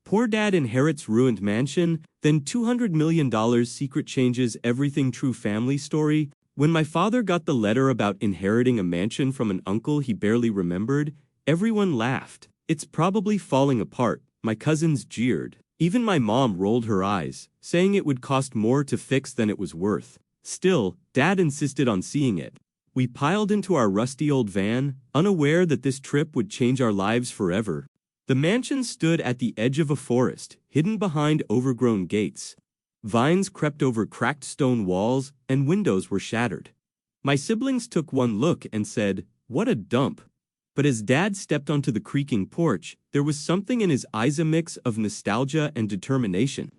Poor dad inherits ruined mansion, then $200 million secret changes everything true family story. When my father got the letter about inheriting a mansion from an uncle he barely remembered, everyone laughed. It's probably falling apart, my cousins jeered. Even my mom rolled her eyes, saying it would cost more to fix than it was worth. Still, Dad insisted on seeing it. We piled into our rusty old van, unaware that this trip would change our lives forever. The mansion stood at the edge of a forest, hidden behind overgrown gates. Vines crept over cracked stone walls, and windows were shattered. My siblings took one look and said, "What a dump." But as Dad stepped onto the creaking porch, there was something in his eyes, a mix of nostalgia and determination.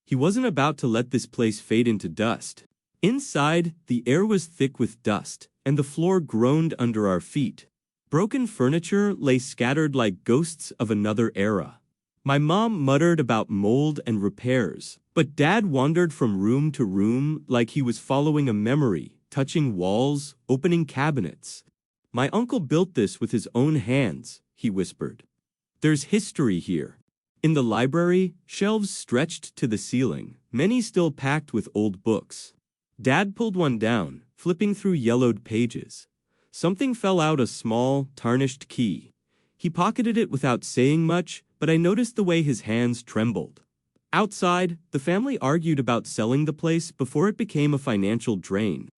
He wasn't about to let this place fade into dust. Inside, the air was thick with dust, and the floor groaned under our feet. Broken furniture lay scattered like ghosts of another era. My mom muttered about mold and repairs, but Dad wandered from room to room like he was following a memory, touching walls, opening cabinets. "My uncle built this with his own hands," he whispered. "There's history here." In the library, shelves stretched to the ceiling, many still packed with old books. Dad pulled one down, flipping through yellowed pages. Something fell out, a small, tarnished key. He pocketed it without saying much, but I noticed the way his hands trembled. Outside, the family argued about selling the place before it became a financial drain.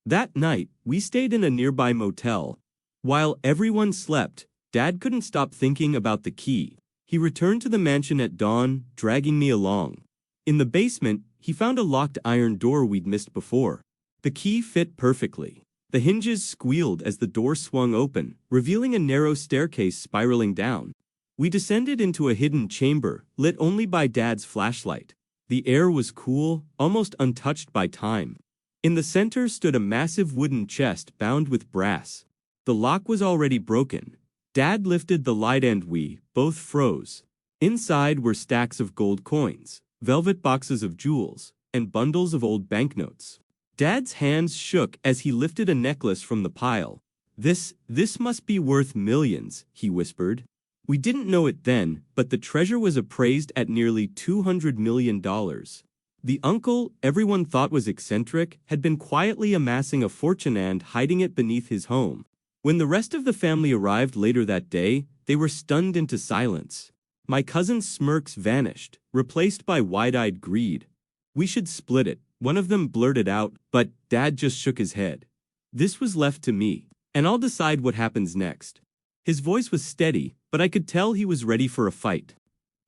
That night, we stayed in a nearby motel. While everyone slept, Dad couldn't stop thinking about the key. He returned to the mansion at dawn, dragging me along. In the basement, he found a locked iron door we'd missed before. The key fit perfectly. The hinges squealed as the door swung open, revealing a narrow staircase spiraling down. We descended into a hidden chamber, lit only by Dad's flashlight. The air was cool, almost untouched by time. In the center stood a massive wooden chest bound with brass. The lock was already broken. Dad lifted the light and we both froze. Inside were stacks of gold coins, velvet boxes of jewels, and bundles of old banknotes. Dad's hands shook as he lifted a necklace from the pile. This must be worth millions," he whispered. We didn't know it then, but the treasure was appraised at nearly $200 million. The uncle everyone thought was eccentric had been quietly amassing a fortune and hiding it beneath his home. When the rest of the family arrived later that day, they were stunned into silence. My cousin's smirks vanished, replaced by wide-eyed greed. "We should split it," one of them blurted out, but Dad just shook his head. "This was left to me, and I'll decide what happens next." His voice was steady, but I could tell he was ready for a fight.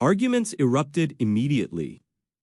Arguments erupted immediately.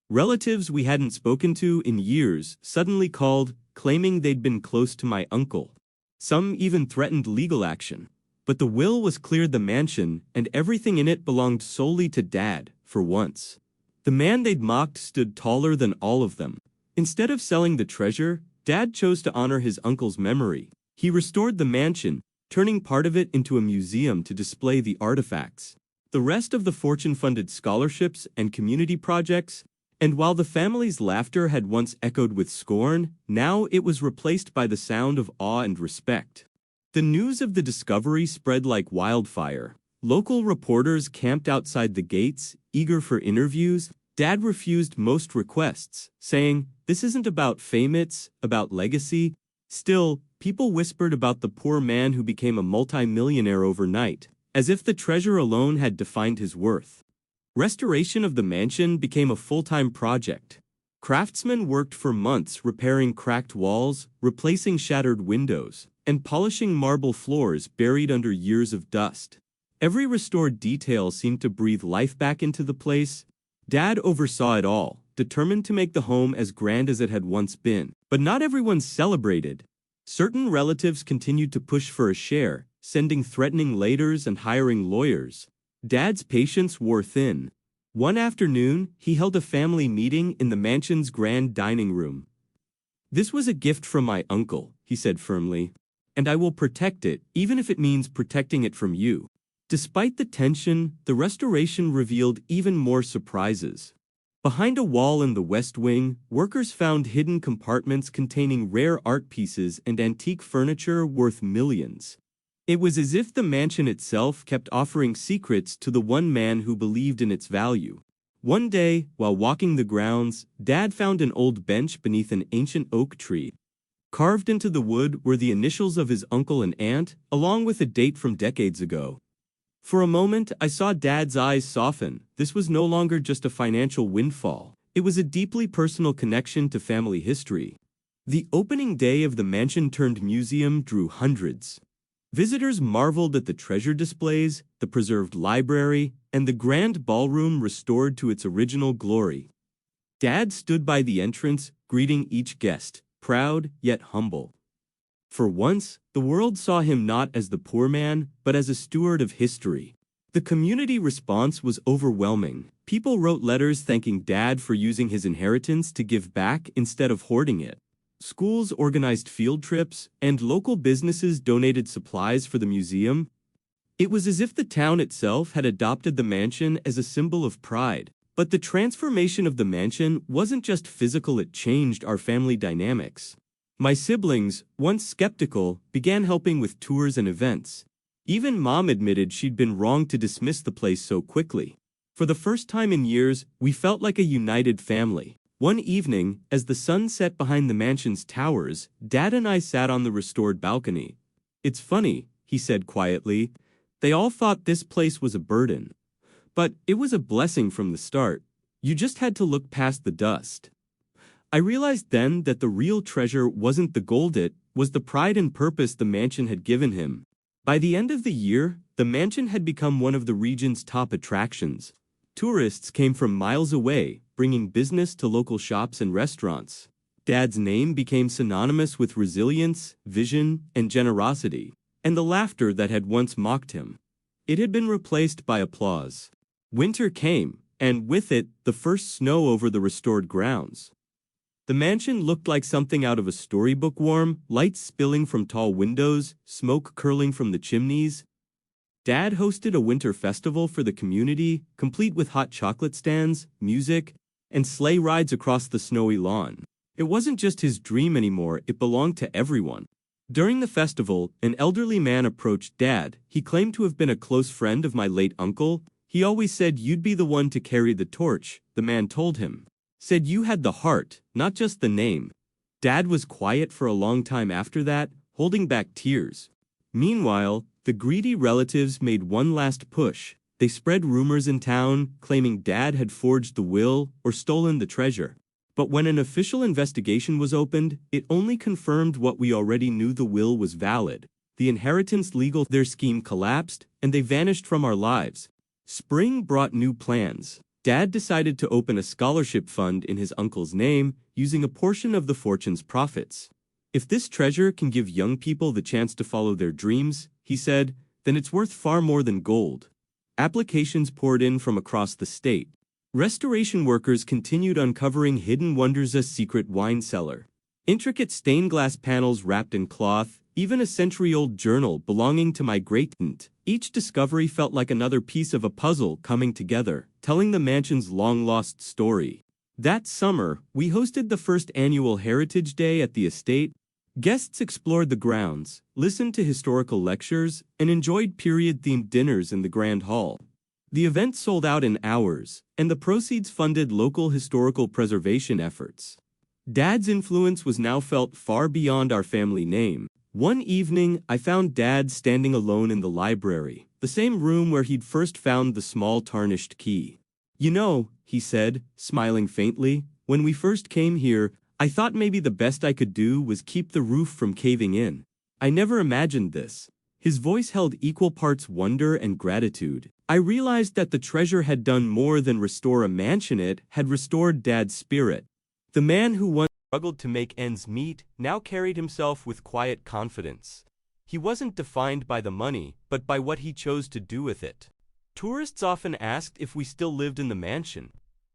Relatives we hadn't spoken to in years suddenly called, claiming they'd been close to my uncle. Some even threatened legal action. But the will was cleared the mansion, and everything in it belonged solely to Dad, for once. The man they'd mocked stood taller than all of them. Instead of selling the treasure, Dad chose to honor his uncle's memory. He restored the mansion, turning part of it into a museum to display the artifacts. The rest of the fortune funded scholarships and community projects, and while the family's laughter had once echoed with scorn, now it was replaced by the sound of awe and respect. The news of the discovery spread like wildfire. Local reporters camped outside the gates, eager for interviews. Dad refused most requests, saying, "This isn't about fame, it's about legacy." Still, people whispered about the poor man who became a multi-millionaire overnight, as if the treasure alone had defined his worth. Restoration of the mansion became a full-time project. Craftsmen worked for months repairing cracked walls, replacing shattered windows, and polishing marble floors buried under years of dust. Every restored detail seemed to breathe life back into the place. Dad oversaw it all, determined to make the home as grand as it had once been. But not everyone celebrated. Certain relatives continued to push for a share, sending threatening letters and hiring lawyers. Dad's patience wore thin. One afternoon, he held a family meeting in the mansion's grand dining room. "This was a gift from my uncle," he said firmly, "and I will protect it, even if it means protecting it from you." Despite the tension, the restoration revealed even more surprises. Behind a wall in the West Wing, workers found hidden compartments containing rare art pieces and antique furniture worth millions. It was as if the mansion itself kept offering secrets to the one man who believed in its value. One day, while walking the grounds, Dad found an old bench beneath an ancient oak tree. Carved into the wood were the initials of his uncle and aunt, along with a date from decades ago. For a moment, I saw Dad's eyes soften. This was no longer just a financial windfall. It was a deeply personal connection to family history. The opening day of the mansion-turned-museum drew hundreds. Visitors marveled at the treasure displays, the preserved library, and the grand ballroom restored to its original glory. Dad stood by the entrance, greeting each guest, proud yet humble. For once, the world saw him not as the poor man, but as a steward of history. The community response was overwhelming. People wrote letters thanking Dad for using his inheritance to give back instead of hoarding it. Schools organized field trips, and local businesses donated supplies for the museum. It was as if the town itself had adopted the mansion as a symbol of pride. But the transformation of the mansion wasn't just physical, it changed our family dynamics. My siblings, once skeptical, began helping with tours and events. Even Mom admitted she'd been wrong to dismiss the place so quickly. For the first time in years, we felt like a united family. One evening, as the sun set behind the mansion's towers, Dad and I sat on the restored balcony. "It's funny," he said quietly. "They all thought this place was a burden. But it was a blessing from the start. You just had to look past the dust." I realized then that the real treasure wasn't the gold, it was the pride and purpose the mansion had given him. By the end of the year, the mansion had become one of the region's top attractions. Tourists came from miles away, bringing business to local shops and restaurants. Dad's name became synonymous with resilience, vision, and generosity, and the laughter that had once mocked him. It had been replaced by applause. Winter came, and with it, the first snow over the restored grounds. The mansion looked like something out of a storybook, warm, lights spilling from tall windows, smoke curling from the chimneys. Dad hosted a winter festival for the community, complete with hot chocolate stands, music, and sleigh rides across the snowy lawn. It wasn't just his dream anymore, it belonged to everyone. During the festival, an elderly man approached Dad. He claimed to have been a close friend of my late uncle. "He always said you'd be the one to carry the torch," the man told him. "Said you had the heart, not just the name." Dad was quiet for a long time after that, holding back tears. Meanwhile, the greedy relatives made one last push. They spread rumors in town, claiming Dad had forged the will or stolen the treasure. But when an official investigation was opened, it only confirmed what we already knew: the will was valid. The inheritance legal, their scheme collapsed, and they vanished from our lives. Spring brought new plans. Dad decided to open a scholarship fund in his uncle's name, using a portion of the fortune's profits. "If this treasure can give young people the chance to follow their dreams," he said, "then it's worth far more than gold." Applications poured in from across the state. Restoration workers continued uncovering hidden wonders: a secret wine cellar, intricate stained glass panels wrapped in cloth, even a century-old journal belonging to my great-aunt. Each discovery felt like another piece of a puzzle coming together, telling the mansion's long-lost story. That summer, we hosted the first annual Heritage Day at the estate. Guests explored the grounds, listened to historical lectures, and enjoyed period-themed dinners in the Grand Hall. The event sold out in hours, and the proceeds funded local historical preservation efforts. Dad's influence was now felt far beyond our family name. One evening, I found Dad standing alone in the library, the same room where he'd first found the small tarnished key. "You know," he said, smiling faintly, "when we first came here, I thought maybe the best I could do was keep the roof from caving in. I never imagined this." His voice held equal parts wonder and gratitude. I realized that the treasure had done more than restore a mansion, it had restored Dad's spirit. The man who once struggled to make ends meet now carried himself with quiet confidence. He wasn't defined by the money, but by what he chose to do with it. Tourists often asked if we still lived in the mansion.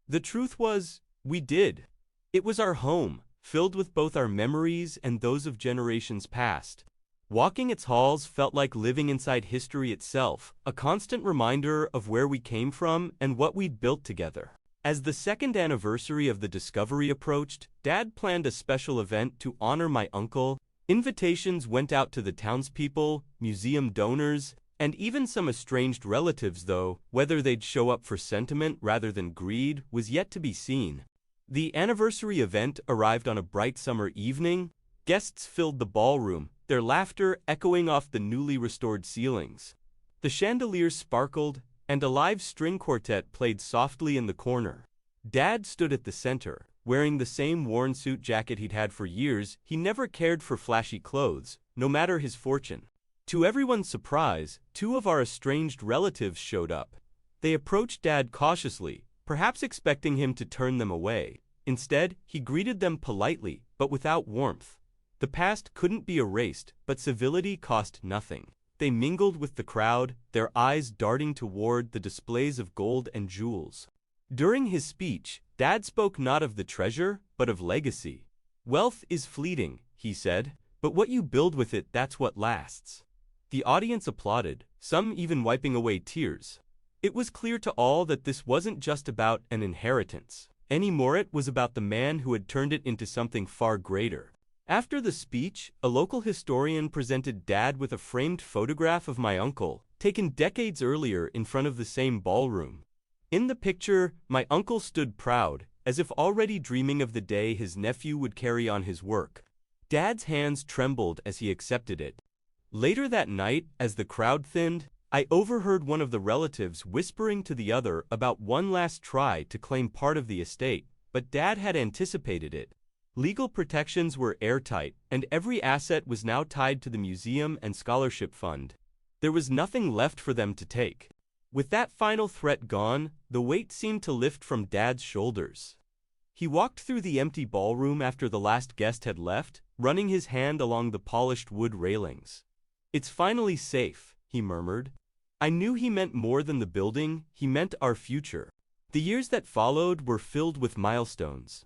The truth was, we did. It was our home, filled with both our memories and those of generations past. Walking its halls felt like living inside history itself, a constant reminder of where we came from and what we'd built together. As the second anniversary of the discovery approached, Dad planned a special event to honor my uncle. Invitations went out to the townspeople, museum donors, And even some estranged relatives, though, whether they'd show up for sentiment rather than greed, was yet to be seen. The anniversary event arrived on a bright summer evening. Guests filled the ballroom, their laughter echoing off the newly restored ceilings. The chandeliers sparkled, and a live string quartet played softly in the corner. Dad stood at the center, wearing the same worn suit jacket he'd had for years. He never cared for flashy clothes, no matter his fortune. To everyone's surprise, two of our estranged relatives showed up. They approached Dad cautiously, perhaps expecting him to turn them away. Instead, he greeted them politely, but without warmth. The past couldn't be erased, but civility cost nothing. They mingled with the crowd, their eyes darting toward the displays of gold and jewels. During his speech, Dad spoke not of the treasure, but of legacy. "Wealth is fleeting," he said, "but what you build with it, that's what lasts." The audience applauded, some even wiping away tears. It was clear to all that this wasn't just about an inheritance. Anymore, it was about the man who had turned it into something far greater. After the speech, a local historian presented Dad with a framed photograph of my uncle, taken decades earlier in front of the same ballroom. In the picture, my uncle stood proud, as if already dreaming of the day his nephew would carry on his work. Dad's hands trembled as he accepted it. Later that night, as the crowd thinned, I overheard one of the relatives whispering to the other about one last try to claim part of the estate, but Dad had anticipated it. Legal protections were airtight, and every asset was now tied to the museum and scholarship fund. There was nothing left for them to take. With that final threat gone, the weight seemed to lift from Dad's shoulders. He walked through the empty ballroom after the last guest had left, running his hand along the polished wood railings. "It's finally safe," he murmured. I knew he meant more than the building, he meant our future. The years that followed were filled with milestones.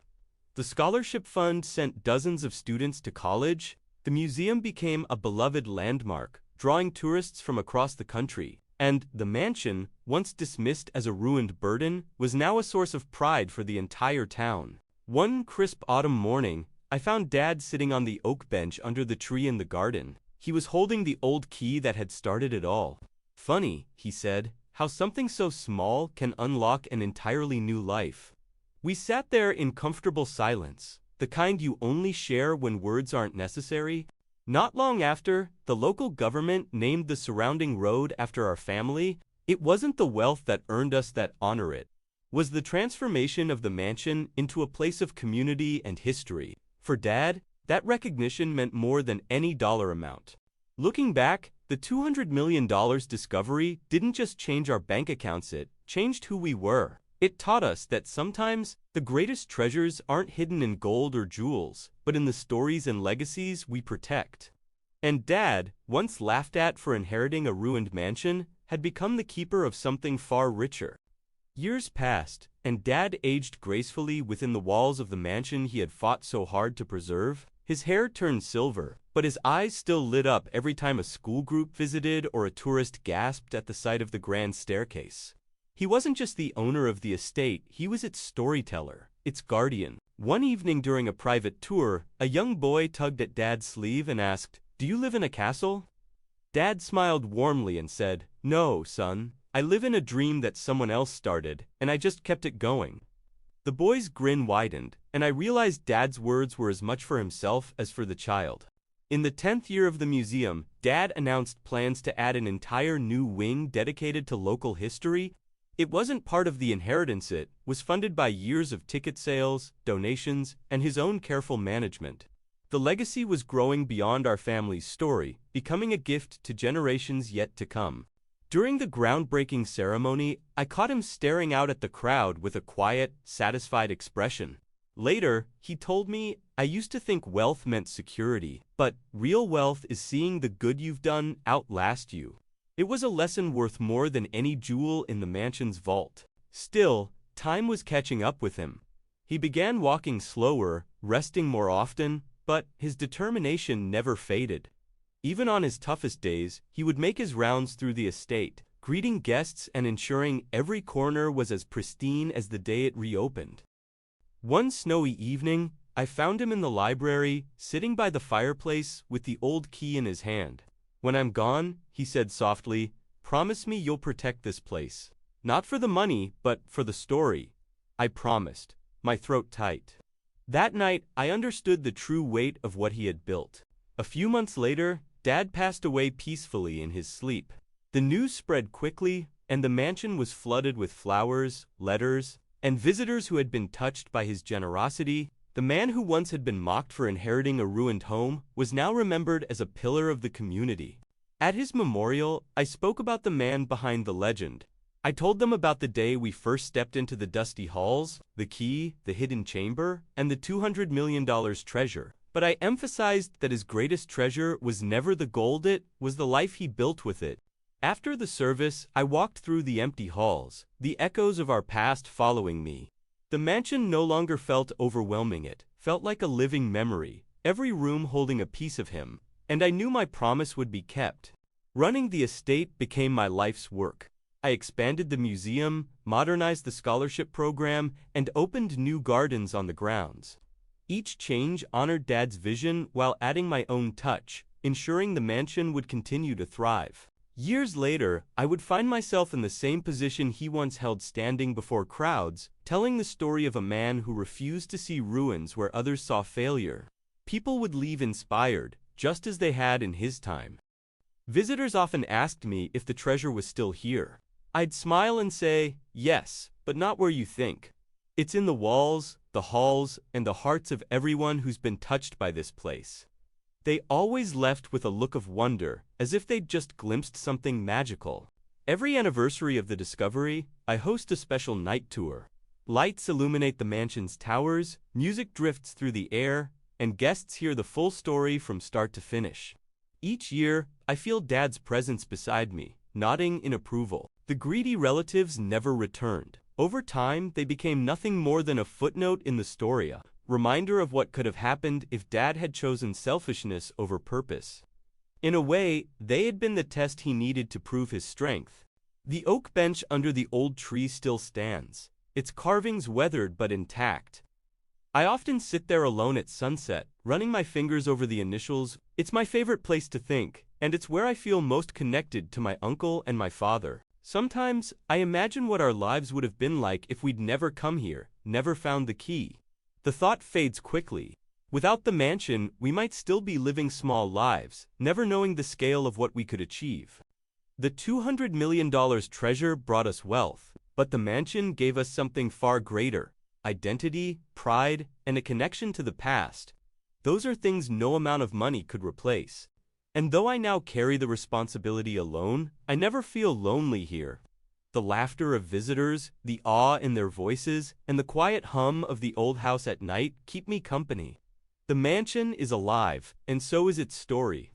The scholarship fund sent dozens of students to college. The museum became a beloved landmark, drawing tourists from across the country. And the mansion, once dismissed as a ruined burden, was now a source of pride for the entire town. One crisp autumn morning, I found Dad sitting on the oak bench under the tree in the garden. He was holding the old key that had started it all. "Funny," he said, "how something so small can unlock an entirely new life." We sat there in comfortable silence, the kind you only share when words aren't necessary. Not long after, the local government named the surrounding road after our family. It wasn't the wealth that earned us that honor, it was the transformation of the mansion into a place of community and history. For Dad, that recognition meant more than any dollar amount. Looking back, the $200 million discovery didn't just change our bank accounts, it changed who we were. It taught us that sometimes the greatest treasures aren't hidden in gold or jewels, but in the stories and legacies we protect. And Dad, once laughed at for inheriting a ruined mansion, had become the keeper of something far richer. Years passed, and Dad aged gracefully within the walls of the mansion he had fought so hard to preserve. His hair turned silver, but his eyes still lit up every time a school group visited or a tourist gasped at the sight of the grand staircase. He wasn't just the owner of the estate, he was its storyteller, its guardian. One evening during a private tour, a young boy tugged at Dad's sleeve and asked, "Do you live in a castle?" Dad smiled warmly and said, "No, son, I live in a dream that someone else started, and I just kept it going." The boy's grin widened, and I realized Dad's words were as much for himself as for the child. In the 10th year of the museum, Dad announced plans to add an entire new wing dedicated to local history. It wasn't part of the inheritance, it was funded by years of ticket sales, donations, and his own careful management. The legacy was growing beyond our family's story, becoming a gift to generations yet to come. During the groundbreaking ceremony, I caught him staring out at the crowd with a quiet, satisfied expression. Later, he told me, "I used to think wealth meant security, but real wealth is seeing the good you've done outlast you." It was a lesson worth more than any jewel in the mansion's vault. Still, time was catching up with him. He began walking slower, resting more often, but his determination never faded. Even on his toughest days, he would make his rounds through the estate, greeting guests and ensuring every corner was as pristine as the day it reopened. One snowy evening, I found him in the library, sitting by the fireplace with the old key in his hand. "When I'm gone," he said softly, promise me you'll protect this place. Not for the money, but for the story. I promised, my throat tight. That night, I understood the true weight of what he had built. A few months later, Dad passed away peacefully in his sleep. The news spread quickly, and the mansion was flooded with flowers, letters, and visitors who had been touched by his generosity. The man who once had been mocked for inheriting a ruined home was now remembered as a pillar of the community. At his memorial, I spoke about the man behind the legend. I told them about the day we first stepped into the dusty halls, the key, the hidden chamber, and the $200 million treasure. But I emphasized that his greatest treasure was never the gold, it was the life he built with it. After the service, I walked through the empty halls, the echoes of our past following me. The mansion no longer felt overwhelming, it felt like a living memory, every room holding a piece of him, and I knew my promise would be kept. Running the estate became my life's work. I expanded the museum, modernized the scholarship program, and opened new gardens on the grounds. Each change honored Dad's vision while adding my own touch, ensuring the mansion would continue to thrive. Years later, I would find myself in the same position he once held, standing before crowds, telling the story of a man who refused to see ruins where others saw failure. People would leave inspired, just as they had in his time. Visitors often asked me if the treasure was still here. I'd smile and say, yes, but not where you think. It's in the walls, the halls, and the hearts of everyone who's been touched by this place. They always left with a look of wonder, as if they'd just glimpsed something magical. Every anniversary of the discovery, I host a special night tour. Lights illuminate the mansion's towers, music drifts through the air, and guests hear the full story from start to finish. Each year, I feel Dad's presence beside me, nodding in approval. The greedy relatives never returned. Over time, they became nothing more than a footnote in the story, a reminder of what could have happened if Dad had chosen selfishness over purpose. In a way, they had been the test he needed to prove his strength. The oak bench under the old tree still stands, its carvings weathered but intact. I often sit there alone at sunset, running my fingers over the initials. It's my favorite place to think, and it's where I feel most connected to my uncle and my father. Sometimes, I imagine what our lives would have been like if we'd never come here, never found the key. The thought fades quickly. Without the mansion, we might still be living small lives, never knowing the scale of what we could achieve. The $200 million treasure brought us wealth, but the mansion gave us something far greater: identity, pride, and a connection to the past. Those are things no amount of money could replace. And though I now carry the responsibility alone, I never feel lonely here. The laughter of visitors, the awe in their voices, and the quiet hum of the old house at night keep me company. The mansion is alive, and so is its story.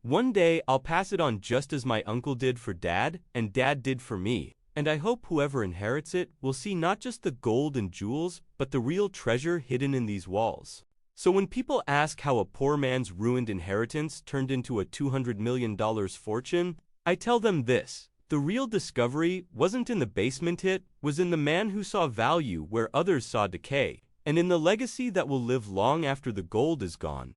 One day, I'll pass it on just as my uncle did for Dad, and Dad did for me. And I hope whoever inherits it will see not just the gold and jewels, but the real treasure hidden in these walls. So when people ask how a poor man's ruined inheritance turned into a $200 million fortune, I tell them this: the real discovery wasn't in the basement, it was in the man who saw value where others saw decay, and in the legacy that will live long after the gold is gone.